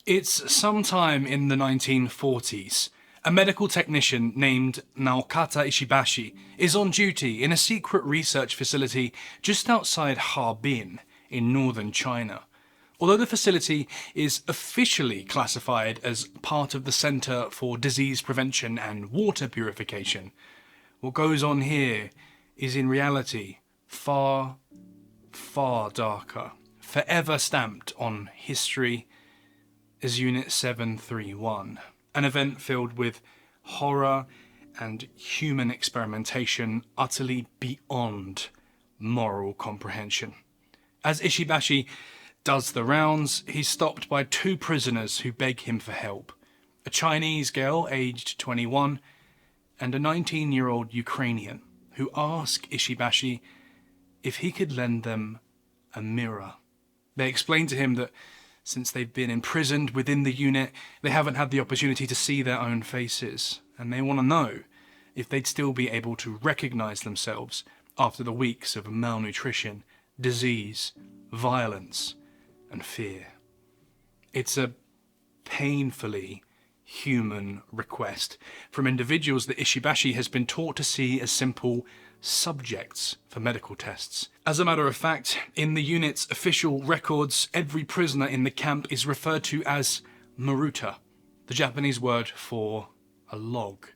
It's sometime in the 1940s. A medical technician named Naokata Ishibashi is on duty in a secret research facility just outside Harbin in northern China. Although the facility is officially classified as part of the Center for Disease Prevention and Water Purification, what goes on here is in reality far, far darker, forever stamped on history as Unit 731, an event filled with horror and human experimentation utterly beyond moral comprehension. As Ishibashi does the rounds, he's stopped by two prisoners who beg him for help, a Chinese girl aged 21 and a 19-year-old Ukrainian who ask Ishibashi if he could lend them a mirror. They explain to him that since they've been imprisoned within the unit, they haven't had the opportunity to see their own faces, and they want to know if they'd still be able to recognize themselves after the weeks of malnutrition, disease, violence, and fear. It's a painfully human request from individuals that Ishibashi has been taught to see as simple subjects for medical tests. As a matter of fact, in the unit's official records, every prisoner in the camp is referred to as Maruta, the Japanese word for a log.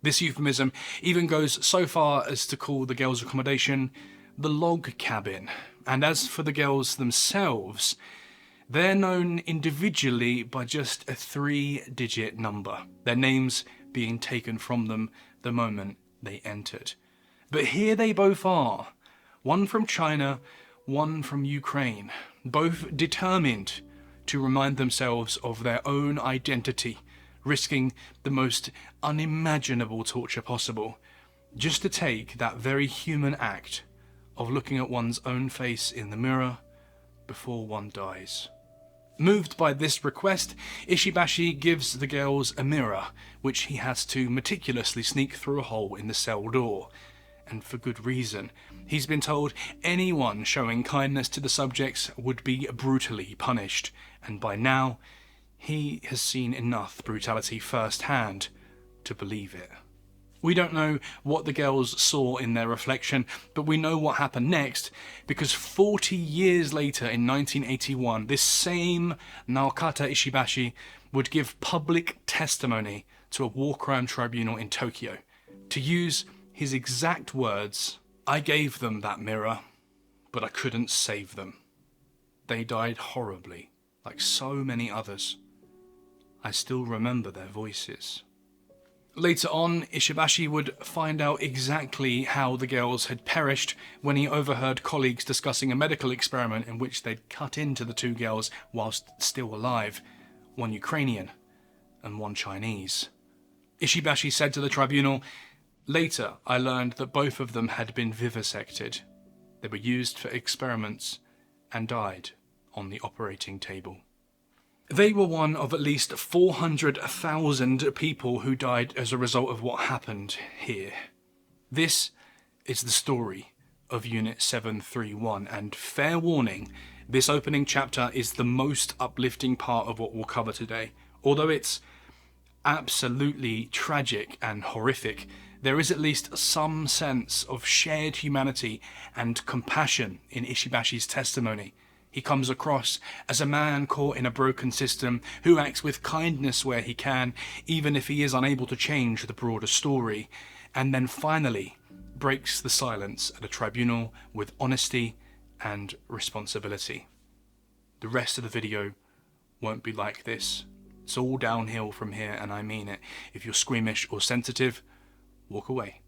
This euphemism even goes so far as to call the girls' accommodation the log cabin. And as for the girls themselves, they're known individually by just a 3-digit number, their names being taken from them the moment they entered. But here they both are, one from China, one from Ukraine, both determined to remind themselves of their own identity, risking the most unimaginable torture possible, just to take that very human act of looking at one's own face in the mirror before one dies. Moved by this request, Ishibashi gives the girls a mirror, which he has to meticulously sneak through a hole in the cell door. And for good reason. He's been told anyone showing kindness to the subjects would be brutally punished, and by now, he has seen enough brutality firsthand to believe it. We don't know what the girls saw in their reflection, but we know what happened next, because 40 years later in 1981, this same Naokata Ishibashi would give public testimony to a war crime tribunal in Tokyo. To use his exact words, "I gave them that mirror, but I couldn't save them. They died horribly, like so many others. I still remember their voices." Later on, Ishibashi would find out exactly how the girls had perished when he overheard colleagues discussing a medical experiment in which they'd cut into the two girls whilst still alive, one Ukrainian and one Chinese. Ishibashi said to the tribunal, "Later, I learned that both of them had been vivisected. They were used for experiments and died on the operating table." They were one of at least 400,000 people who died as a result of what happened here. This is the story of Unit 731, and fair warning, this opening chapter is the most uplifting part of what we'll cover today. Although it's absolutely tragic and horrific, there is at least some sense of shared humanity and compassion in Ishibashi's testimony. He comes across as a man caught in a broken system who acts with kindness where he can, even if he is unable to change the broader story, and then finally breaks the silence at a tribunal with honesty and responsibility. The rest of the video won't be like this. It's all downhill from here, and I mean it. If you're squeamish or sensitive, walk away.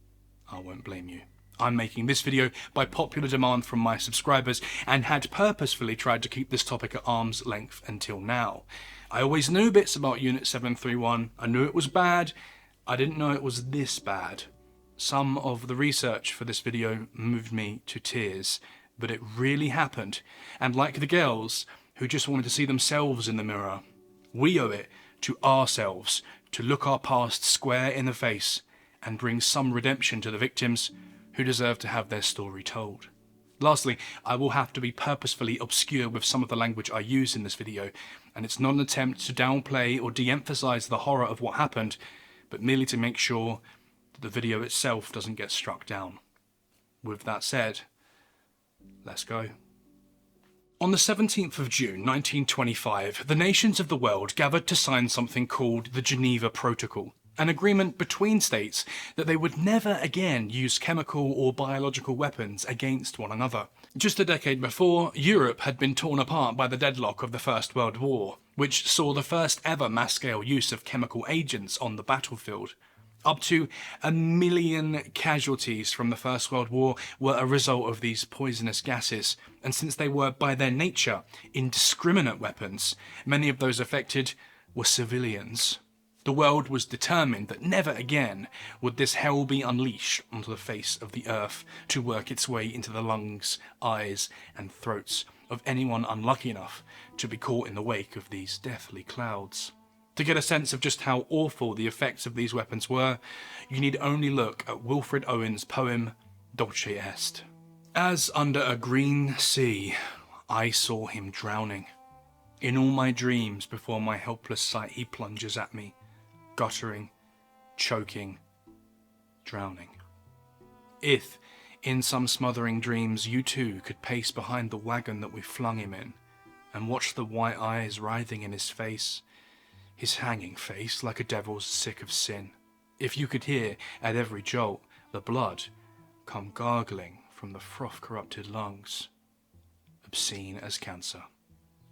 I won't blame you. I'm making this video by popular demand from my subscribers and had purposefully tried to keep this topic at arm's length until now. I always knew bits about Unit 731. I knew it was bad. I didn't know it was this bad. Some of the research for this video moved me to tears, but it really happened. And like the girls who just wanted to see themselves in the mirror, we owe it to ourselves to look our past square in the face and bring some redemption to the victims who deserve to have their story told. Lastly, I will have to be purposefully obscure with some of the language I use in this video, and it's not an attempt to downplay or de-emphasize the horror of what happened, but merely to make sure that the video itself doesn't get struck down. With that said, let's go. On the 17th of June 1925, the nations of the world gathered to sign something called the Geneva Protocol, an agreement between states that they would never again use chemical or biological weapons against one another. Just a decade before, Europe had been torn apart by the deadlock of the First World War, which saw the first ever mass-scale use of chemical agents on the battlefield. Up to 1 million casualties from the First World War were a result of these poisonous gases, and since they were by their nature indiscriminate weapons, many of those affected were civilians. The world was determined that never again would this hell be unleashed onto the face of the earth to work its way into the lungs, eyes and throats of anyone unlucky enough to be caught in the wake of these deathly clouds. To get a sense of just how awful the effects of these weapons were, you need only look at Wilfred Owen's poem Dulce Est. As under a green sea, I saw him drowning. In all my dreams before my helpless sight he plunges at me, guttering, choking, drowning. If, in some smothering dreams, you too could pace behind the wagon that we flung him in, and watch the white eyes writhing in his face, his hanging face like a devil's sick of sin. If you could hear, at every jolt, the blood come gargling from the froth-corrupted lungs, obscene as cancer.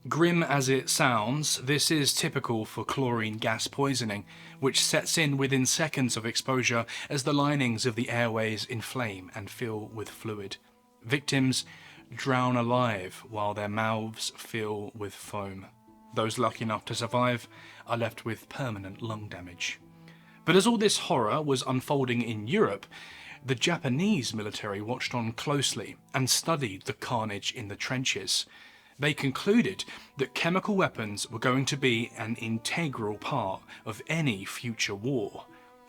Grim as it sounds, this is typical for chlorine gas poisoning, which sets in within seconds of exposure as the linings of the airways inflame and fill with fluid. Victims drown alive while their mouths fill with foam. Those lucky enough to survive are left with permanent lung damage. But as all this horror was unfolding in Europe, the Japanese military watched on closely and studied the carnage in the trenches. They concluded that chemical weapons were going to be an integral part of any future war.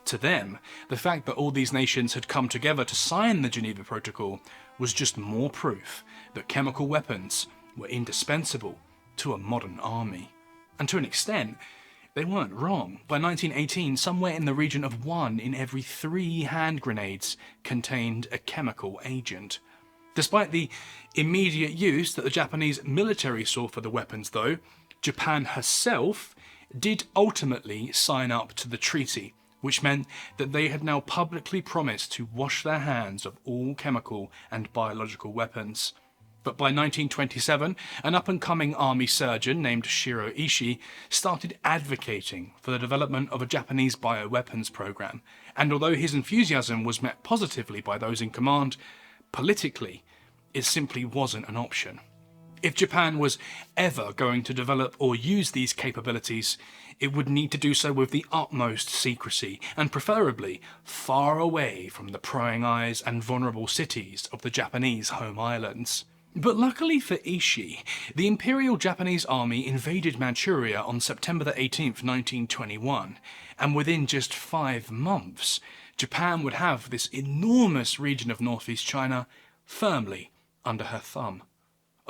To them, the fact that all these nations had come together to sign the Geneva Protocol was just more proof that chemical weapons were indispensable to a modern army. And to an extent, they weren't wrong. By 1918, somewhere in the region of 1 in every 3 hand grenades contained a chemical agent. Despite the immediate use that the Japanese military saw for the weapons, though, Japan herself did ultimately sign up to the treaty, which meant that they had now publicly promised to wash their hands of all chemical and biological weapons. But by 1927, an up-and-coming army surgeon named Shiro Ishii started advocating for the development of a Japanese bioweapons program, and although his enthusiasm was met positively by those in command, politically, it simply wasn't an option. If Japan was ever going to develop or use these capabilities, it would need to do so with the utmost secrecy, and preferably far away from the prying eyes and vulnerable cities of the Japanese home islands. But luckily for Ishii, the Imperial Japanese Army invaded Manchuria on September 18th, 1921, and within just 5 months, Japan would have this enormous region of northeast China firmly under her thumb.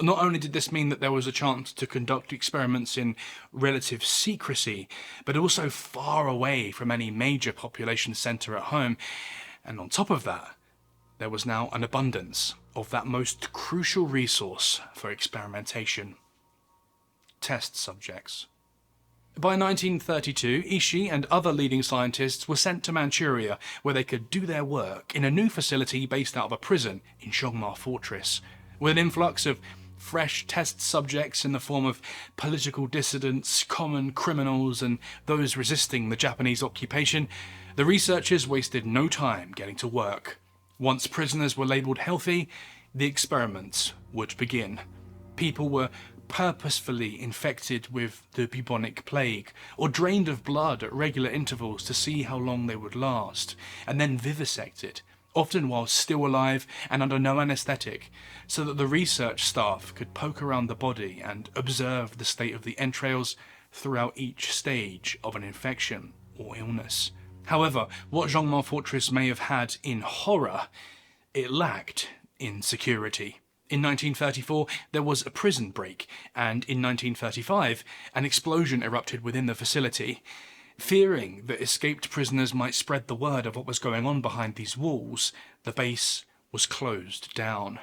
Not only did this mean that there was a chance to conduct experiments in relative secrecy, but also far away from any major population centre at home, and on top of that, there was now an abundance of that most crucial resource for experimentation: test subjects. By 1932, Ishii and other leading scientists were sent to Manchuria, where they could do their work in a new facility based out of a prison in Zhongma Fortress. With an influx of fresh test subjects in the form of political dissidents, common criminals, and those resisting the Japanese occupation, the researchers wasted no time getting to work. Once prisoners were labelled healthy, the experiments would begin. People were purposefully infected with the bubonic plague, or drained of blood at regular intervals to see how long they would last, and then vivisected, often while still alive and under no anaesthetic, so that the research staff could poke around the body and observe the state of the entrails throughout each stage of an infection or illness. However, what Zhongma Fortress may have had in horror, it lacked in security. In 1934, there was a prison break, and in 1935, an explosion erupted within the facility. Fearing that escaped prisoners might spread the word of what was going on behind these walls, the base was closed down.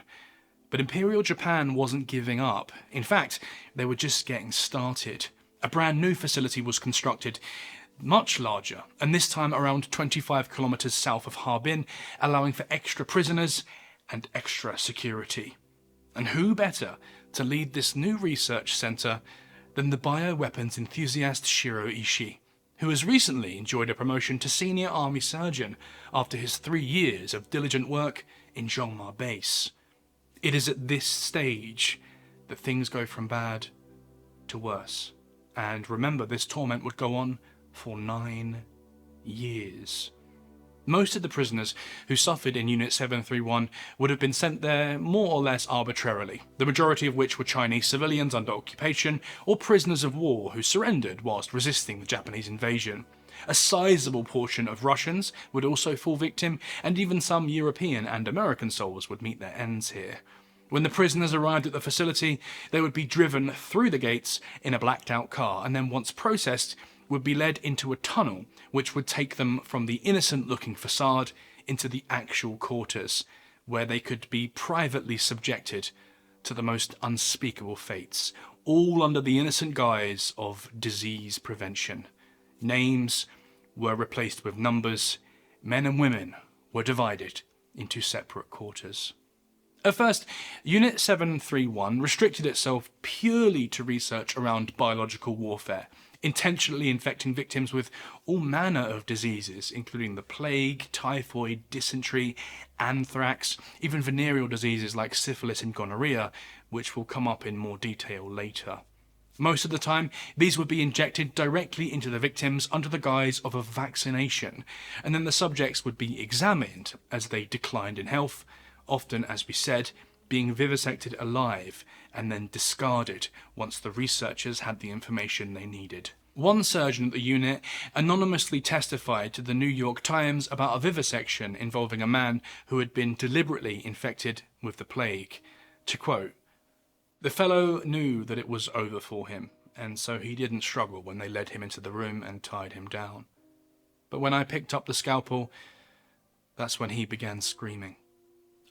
But Imperial Japan wasn't giving up. In fact, they were just getting started. A brand new facility was constructed, much larger, and this time around 25 kilometers south of Harbin, allowing for extra prisoners and extra security. And who better to lead this new research centre than the bioweapons enthusiast Shiro Ishii, who has recently enjoyed a promotion to senior army surgeon after his 3 years of diligent work in Jongma Base. It is at this stage that things go from bad to worse. And remember, this torment would go on for 9 years. Most of the prisoners who suffered in Unit 731 would have been sent there more or less arbitrarily, the majority of which were Chinese civilians under occupation or prisoners of war who surrendered whilst resisting the Japanese invasion. A sizable portion of Russians would also fall victim, and even some European and American souls would meet their ends here. When the prisoners arrived at the facility, they would be driven through the gates in a blacked out car, and then once processed, would be led into a tunnel which would take them from the innocent-looking facade into the actual quarters, where they could be privately subjected to the most unspeakable fates, all under the innocent guise of disease prevention. Names were replaced with numbers, men and women were divided into separate quarters. At first, Unit 731 restricted itself purely to research around biological warfare, intentionally infecting victims with all manner of diseases, including the plague, typhoid, dysentery, anthrax, even venereal diseases like syphilis and gonorrhea, which will come up in more detail later. Most of the time, these would be injected directly into the victims under the guise of a vaccination, and then the subjects would be examined as they declined in health, often, as we said, being vivisected alive and then discarded once the researchers had the information they needed. One surgeon at the unit anonymously testified to the New York Times about a vivisection involving a man who had been deliberately infected with the plague. To quote, "The fellow knew that it was over for him, and so he didn't struggle when they led him into the room and tied him down. But when I picked up the scalpel, that's when he began screaming.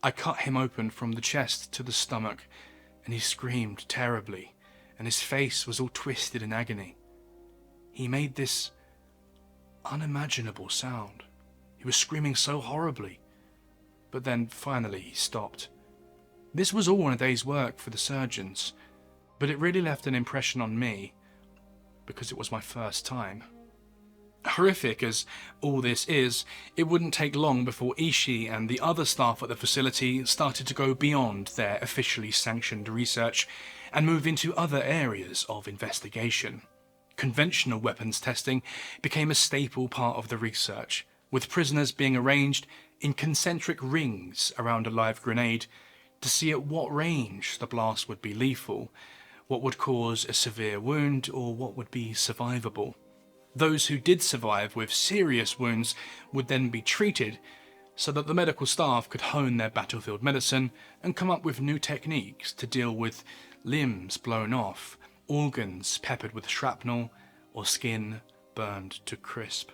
I cut him open from the chest to the stomach, and he screamed terribly, and his face was all twisted in agony. He made this unimaginable sound. He was screaming so horribly. But then finally he stopped. This was all in a day's work for the surgeons, but it really left an impression on me, because it was my first time." Horrific as all this is, it wouldn't take long before Ishii and the other staff at the facility started to go beyond their officially sanctioned research and move into other areas of investigation. Conventional weapons testing became a staple part of the research, with prisoners being arranged in concentric rings around a live grenade to see at what range the blast would be lethal, what would cause a severe wound, or what would be survivable. Those who did survive with serious wounds would then be treated so that the medical staff could hone their battlefield medicine and come up with new techniques to deal with limbs blown off, organs peppered with shrapnel, or skin burned to crisp.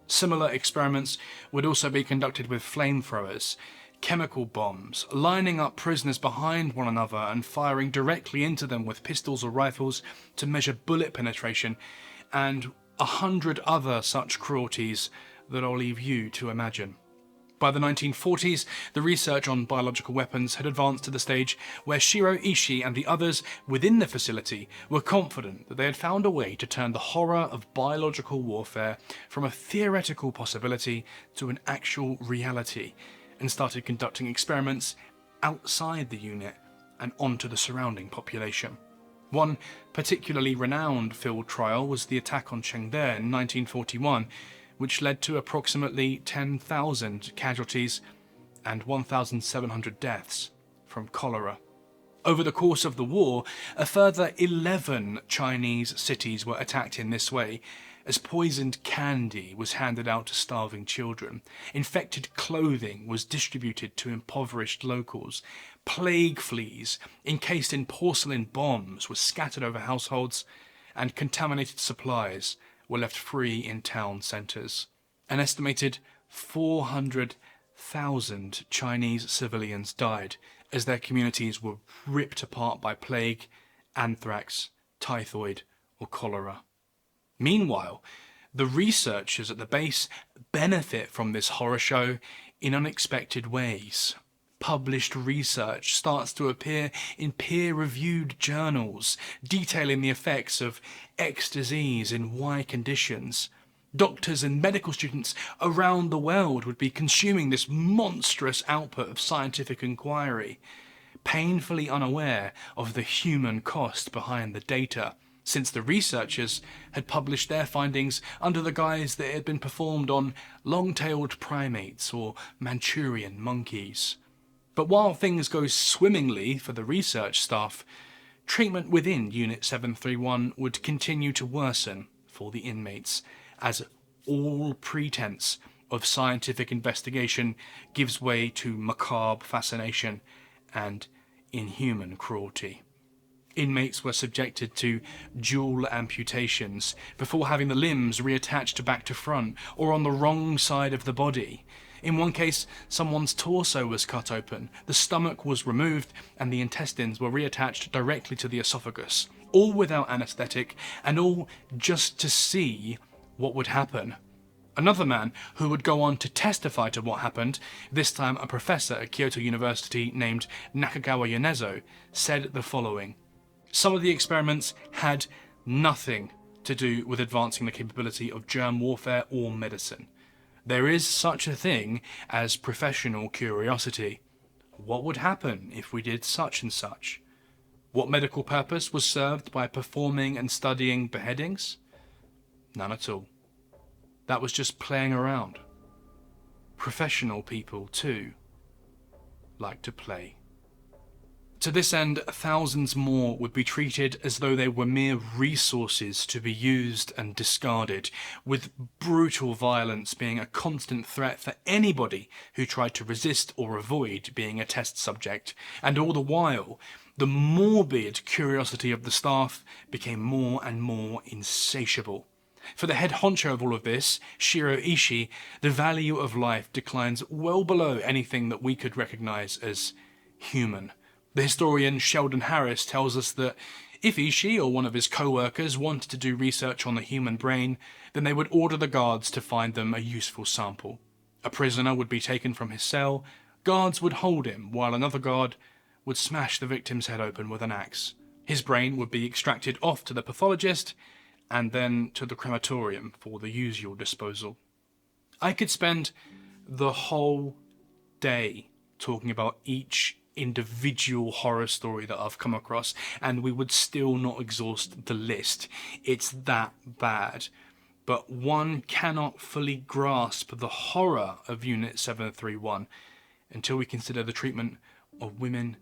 Similar experiments would also be conducted with flamethrowers, chemical bombs, lining up prisoners behind one another and firing directly into them with pistols or rifles to measure bullet penetration, and 100 other such cruelties that I'll leave you to imagine. By the 1940s, the research on biological weapons had advanced to the stage where Shiro Ishii and the others within the facility were confident that they had found a way to turn the horror of biological warfare from a theoretical possibility to an actual reality, and started conducting experiments outside the unit and onto the surrounding population. One particularly renowned field trial was the attack on Chengde in 1941, which led to approximately 10,000 casualties and 1,700 deaths from cholera. Over the course of the war, a further 11 Chinese cities were attacked in this way, as poisoned candy was handed out to starving children, infected clothing was distributed to impoverished locals, plague fleas encased in porcelain bombs were scattered over households, and contaminated supplies were left free in town centres. An estimated 400,000 Chinese civilians died as their communities were ripped apart by plague, anthrax, typhoid, or cholera. Meanwhile, the researchers at the base benefit from this horror show in unexpected ways. Published research starts to appear in peer-reviewed journals detailing the effects of X disease in Y conditions. Doctors and medical students around the world would be consuming this monstrous output of scientific inquiry, painfully unaware of the human cost behind the data, since the researchers had published their findings under the guise that it had been performed on long-tailed primates or Manchurian monkeys. But while things go swimmingly for the research staff, treatment within Unit 731 would continue to worsen for the inmates, as all pretense of scientific investigation gives way to macabre fascination and inhuman cruelty. Inmates were subjected to dual amputations before having the limbs reattached back to front or on the wrong side of the body. In one case, someone's torso was cut open, the stomach was removed, and the intestines were reattached directly to the esophagus, all without anaesthetic, and all just to see what would happen. Another man who would go on to testify to what happened, this time a professor at Kyoto University named Nakagawa Yonezo, said the following: "Some of the experiments had nothing to do with advancing the capability of germ warfare or medicine. There is such a thing as professional curiosity. What would happen if we did such and such? What medical purpose was served by performing and studying beheadings? None at all. That was just playing around. Professional people, too, like to play." To this end, thousands more would be treated as though they were mere resources to be used and discarded, with brutal violence being a constant threat for anybody who tried to resist or avoid being a test subject. And all the while, the morbid curiosity of the staff became more and more insatiable. For the head honcho of all of this, Shiro Ishii, the value of life declines well below anything that we could recognize as human. The historian Sheldon Harris tells us that if Ishii or one of his co-workers wanted to do research on the human brain, then they would order the guards to find them a useful sample. A prisoner would be taken from his cell, guards would hold him, while another guard would smash the victim's head open with an axe. His brain would be extracted off to the pathologist, and then to the crematorium for the usual disposal. I could spend the whole day talking about each individual horror story that I've come across, and we would still not exhaust the list. It's that bad. But one cannot fully grasp the horror of Unit 731 until we consider the treatment of women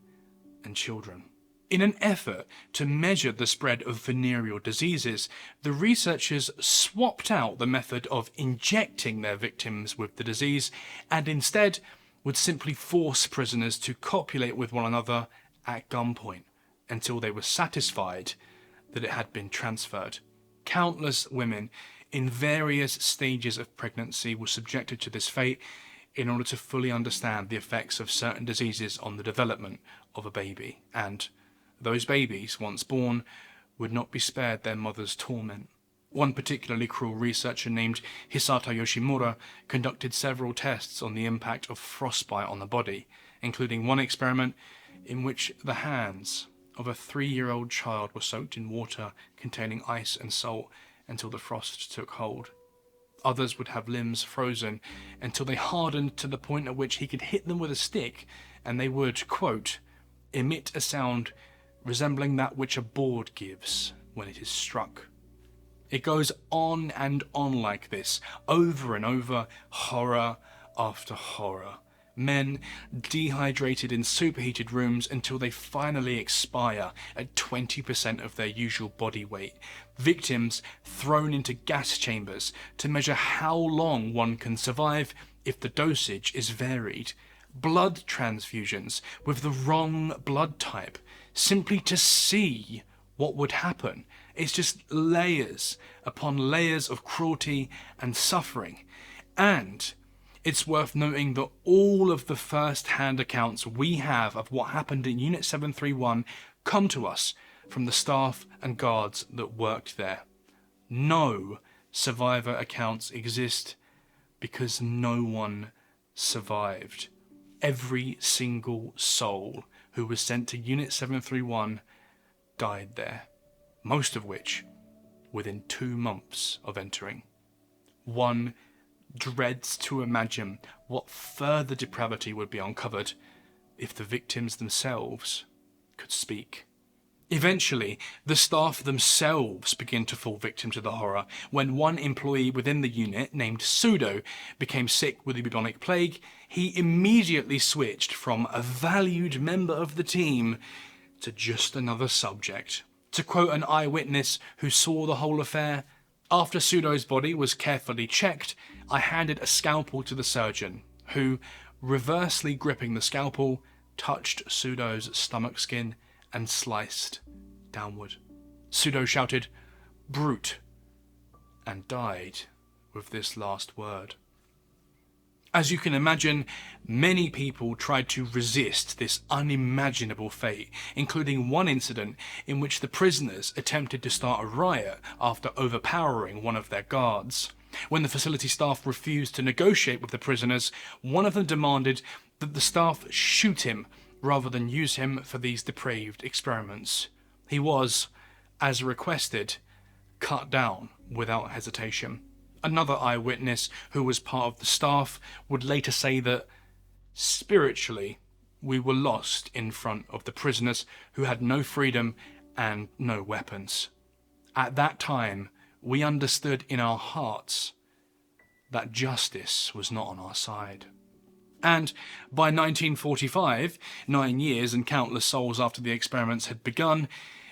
and children. In an effort to measure the spread of venereal diseases, the researchers swapped out the method of injecting their victims with the disease and instead would simply force prisoners to copulate with one another at gunpoint until they were satisfied that it had been transferred. Countless women in various stages of pregnancy were subjected to this fate in order to fully understand the effects of certain diseases on the development of a baby, and those babies, once born, would not be spared their mother's torment. One particularly cruel researcher named Hisata Yoshimura conducted several tests on the impact of frostbite on the body, including one experiment in which the hands of a 3-year-old child were soaked in water containing ice and salt until the frost took hold. Others would have limbs frozen until they hardened to the point at which he could hit them with a stick and they would, quote, emit a sound resembling that which a board gives when it is struck. It goes on and on like this, over and over, horror after horror. Men dehydrated in superheated rooms until they finally expire at 20% of their usual body weight. Victims thrown into gas chambers to measure how long one can survive if the dosage is varied. Blood transfusions with the wrong blood type, simply to see what would happen. It's just layers upon layers of cruelty and suffering. And it's worth noting that all of the first-hand accounts we have of what happened in Unit 731 come to us from the staff and guards that worked there. No survivor accounts exist because no one survived. Every single soul who was sent to Unit 731 died there, most of which within 2 months of entering. One dreads to imagine what further depravity would be uncovered if the victims themselves could speak. Eventually, the staff themselves begin to fall victim to the horror when one employee within the unit, named Pseudo, became sick with the bubonic plague. He immediately switched from a valued member of the team to just another subject. To quote an eyewitness who saw the whole affair, "After Pseudo's body was carefully checked, I handed a scalpel to the surgeon, who, reversely gripping the scalpel, touched Pseudo's stomach skin and sliced downward. Pseudo shouted, 'Brute,' and died with this last word." As you can imagine, many people tried to resist this unimaginable fate, including one incident in which the prisoners attempted to start a riot after overpowering one of their guards. When the facility staff refused to negotiate with the prisoners, one of them demanded that the staff shoot him rather than use him for these depraved experiments. He was, as requested, cut down without hesitation. Another eyewitness who was part of the staff would later say that, "Spiritually, we were lost in front of the prisoners who had no freedom and no weapons. At that time, we understood in our hearts that justice was not on our side." And by 1945, 9 years and countless souls after the experiments had begun,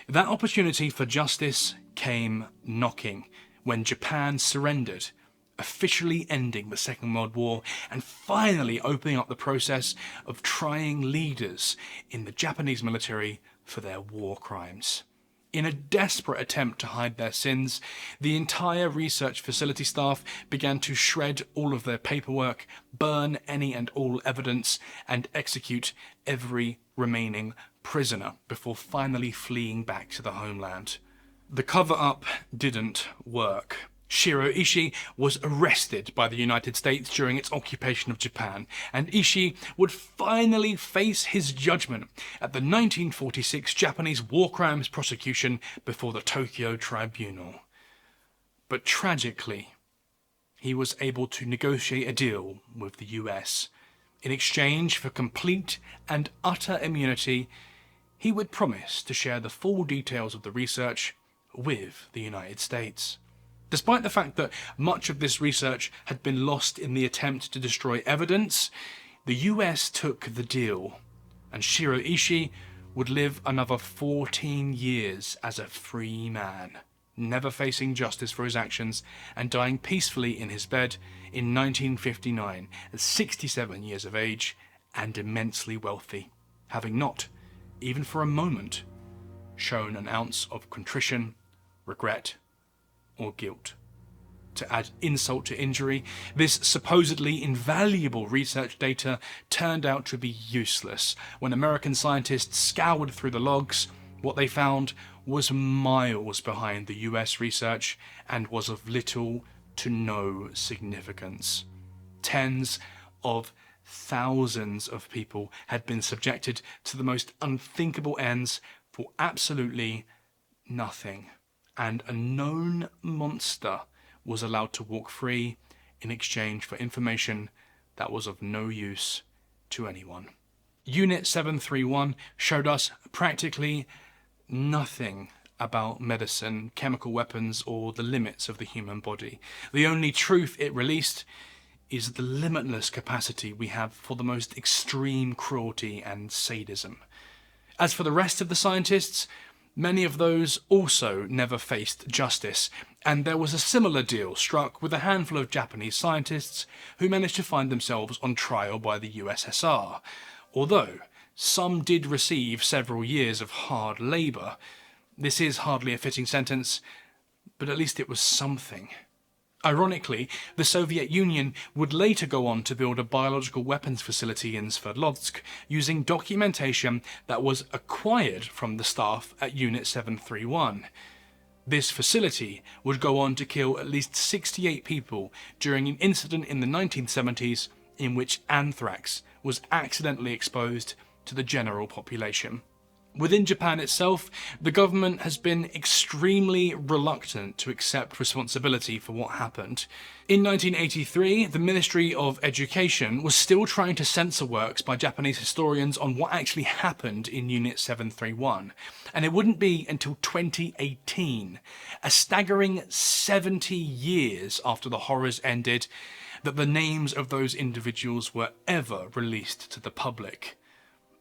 that opportunity for justice came knocking when Japan surrendered, officially ending the Second World War and finally opening up the process of trying leaders in the Japanese military for their war crimes. In a desperate attempt to hide their sins, the entire research facility staff began to shred all of their paperwork, burn any and all evidence, and execute every remaining prisoner before finally fleeing back to the homeland. The cover-up didn't work. Shiro Ishii was arrested by the United States during its occupation of Japan, and Ishii would finally face his judgment at the 1946 Japanese war crimes prosecution before the Tokyo Tribunal. But tragically, he was able to negotiate a deal with the US. In exchange for complete and utter immunity, he would promise to share the full details of the research with the United States. Despite the fact that much of this research had been lost in the attempt to destroy evidence, the US took the deal, and Shiro Ishii would live another 14 years as a free man, never facing justice for his actions and dying peacefully in his bed in 1959 at 67 years of age and immensely wealthy, having not, even for a moment, shown an ounce of contrition, regret, or guilt. To add insult to injury, this supposedly invaluable research data turned out to be useless. When American scientists scoured through the logs, what they found was miles behind the US research and was of little to no significance. Tens of thousands of people had been subjected to the most unthinkable ends for absolutely nothing. And a known monster was allowed to walk free in exchange for information that was of no use to anyone. Unit 731 showed us practically nothing about medicine, chemical weapons, or the limits of the human body. The only truth it released is the limitless capacity we have for the most extreme cruelty and sadism. As for the rest of the scientists, many of those also never faced justice, and there was a similar deal struck with a handful of Japanese scientists who managed to find themselves on trial by the USSR, although some did receive several years of hard labour. This is hardly a fitting sentence, but at least it was something. Ironically, the Soviet Union would later go on to build a biological weapons facility in Sverdlovsk using documentation that was acquired from the staff at Unit 731. This facility would go on to kill at least 68 people during an incident in the 1970s in which anthrax was accidentally exposed to the general population. Within Japan itself, the government has been extremely reluctant to accept responsibility for what happened. In 1983, the Ministry of Education was still trying to censor works by Japanese historians on what actually happened in Unit 731, and it wouldn't be until 2018, a staggering 70 years after the horrors ended, that the names of those individuals were ever released to the public.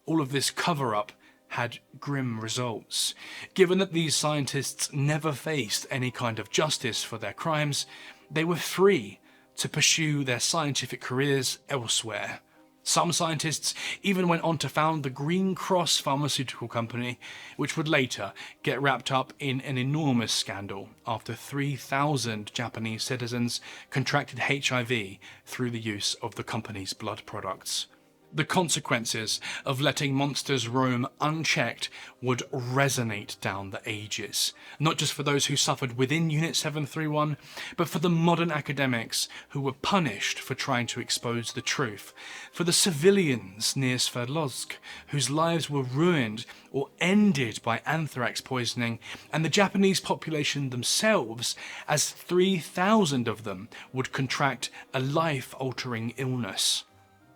All of this cover-up had grim results. Given that these scientists never faced any kind of justice for their crimes, they were free to pursue their scientific careers elsewhere. Some scientists even went on to found the Green Cross pharmaceutical company, which would later get wrapped up in an enormous scandal after 3,000 Japanese citizens contracted HIV through the use of the company's blood products. The consequences of letting monsters roam unchecked would resonate down the ages, not just for those who suffered within Unit 731, but for the modern academics who were punished for trying to expose the truth, for the civilians near Sverdlovsk whose lives were ruined or ended by anthrax poisoning, and the Japanese population themselves, as 3,000 of them would contract a life-altering illness.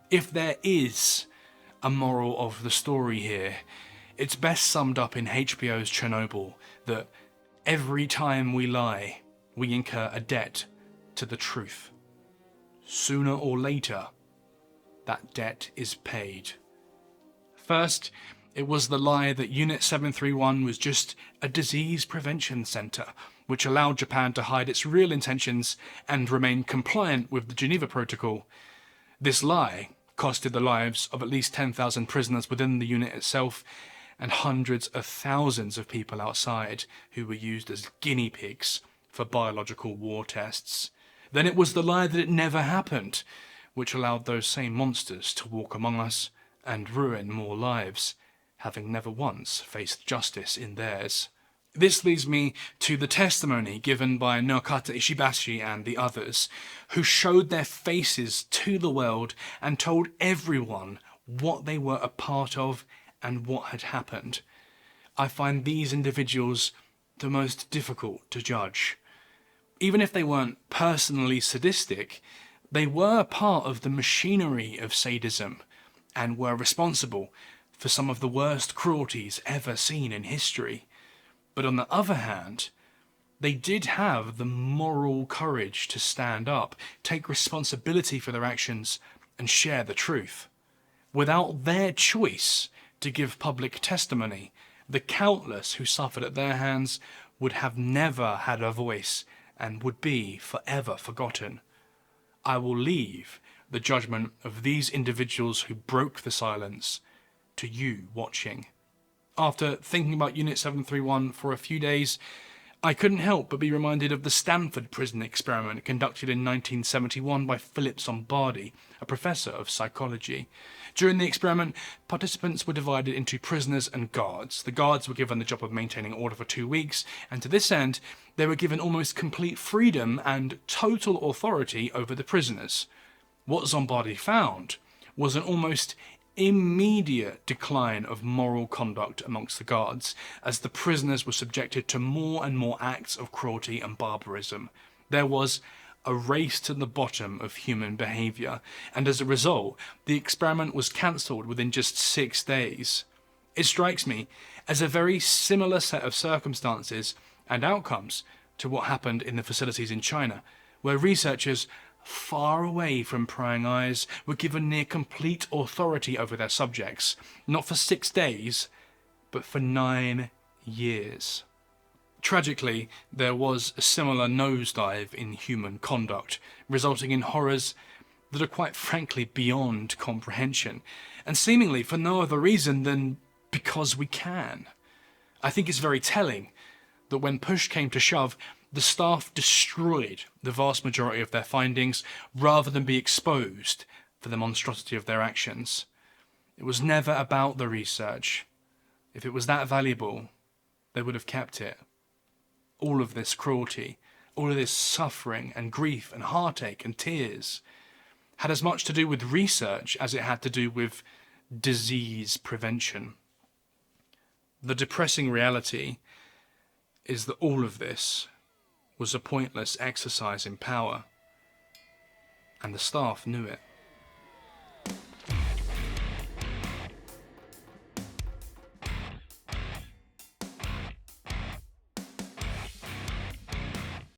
If there is a moral of the story here, it's best summed up in HBO's Chernobyl that every time we lie, we incur a debt to the truth. Sooner or later, that debt is paid. First, it was the lie that Unit 731 was just a disease prevention centre, which allowed Japan to hide its real intentions and remain compliant with the Geneva Protocol. This lie costed the lives of at least 10,000 prisoners within the unit itself and hundreds of thousands of people outside who were used as guinea pigs for biological war tests. Then it was the lie that it never happened, which allowed those same monsters to walk among us and ruin more lives, having never once faced justice in theirs. This leads me to the testimony given by Naokata Ishibashi and the others, who showed their faces to the world and told everyone what they were a part of and what had happened. I find these individuals the most difficult to judge. Even if they weren't personally sadistic, they were part of the machinery of sadism and were responsible for some of the worst cruelties ever seen in history. But on the other hand, they did have the moral courage to stand up, take responsibility for their actions, and share the truth. Without their choice to give public testimony, the countless who suffered at their hands would have never had a voice and would be forever forgotten. I will leave the judgment of these individuals who broke the silence to you watching. After thinking about Unit 731 for a few days, I couldn't help but be reminded of the Stanford prison experiment conducted in 1971 by Philip Zimbardi, a professor of psychology. During the experiment, participants were divided into prisoners and guards. The guards were given the job of maintaining order for 2 weeks, and to this end, they were given almost complete freedom and total authority over the prisoners. What Zimbardi found was an almost immediate decline of moral conduct amongst the guards, as the prisoners were subjected to more and more acts of cruelty and barbarism. There was a race to the bottom of human behaviour, and as a result, the experiment was cancelled within just 6 days. It strikes me as a very similar set of circumstances and outcomes to what happened in the facilities in China, where researchers far away from prying eyes, were given near complete authority over their subjects, not for 6 days, but for 9 years. Tragically, there was a similar nosedive in human conduct, resulting in horrors that are quite frankly beyond comprehension, and seemingly for no other reason than because we can. I think it's very telling that when push came to shove, the staff destroyed the vast majority of their findings rather than be exposed for the monstrosity of their actions. It was never about the research. If it was that valuable, they would have kept it. All of this cruelty, all of this suffering and grief and heartache and tears had as much to do with research as it had to do with disease prevention. The depressing reality is that all of this was a pointless exercise in power, and the staff knew it.